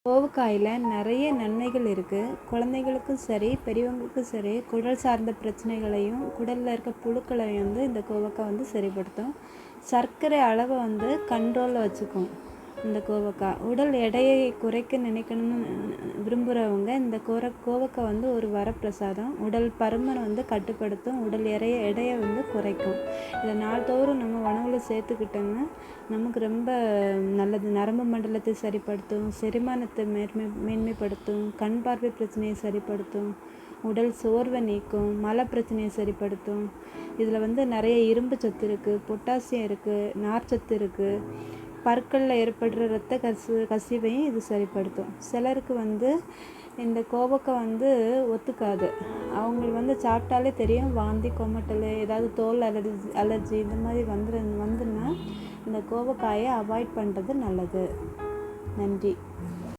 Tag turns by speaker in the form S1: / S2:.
S1: கோவக்காயில் நிறைய நன்மைகள் இருக்குது. குழந்தைகளுக்கும் சரி, பெரியவங்களுக்கும் சரி, குடல் சார்ந்த பிரச்சனைகளையும் குடலில் இருக்க புழுக்களையும் இந்த கோவக்காய் சரிப்படுத்தும். சர்க்கரை அளவை கண்ட்ரோலில் வச்சுக்கும். இந்த கோவக்காய் உடல் எடையை குறைக்க நினைக்கணும்னு விரும்புகிறவங்க இந்த கோவக்காய் ஒரு வரப்பிரசாதம். உடல் பருமனை கட்டுப்படுத்தும். உடல் எடையை குறைக்கும். இதை நாள்தோறும் நம்ம உணவில் சேர்த்துக்கிட்டோம்னா நமக்கு ரொம்ப நல்லது. நரம்பு மண்டலத்தை சரிப்படுத்தும். செரிமானத்தை மேன்மைப்படுத்தும். கண் பார்வை பிரச்சனையை சரிப்படுத்தும். உடல் சோர்வை நீக்கும். மல பிரச்சனையை சரிப்படுத்தும். இதில் நிறைய இரும்பு சத்து இருக்குது, பொட்டாசியம் இருக்குது, நார்ச்சத்து இருக்குது. பற்களில் ஏற்படுற இரத்த கசிவையும் இது சரிப்படுத்தும். சிலருக்கு இந்த கோவக்காய் ஒத்துக்காது. அவங்க சாப்பிட்டாலே தெரியும், வாந்தி, கொமட்டல், ஏதாவது தோல் அலர்ஜி இந்த மாதிரி வந்துன்னா இந்த கோவக்காயை அவாய்ட் பண்ணுறது நல்லது. நன்றி.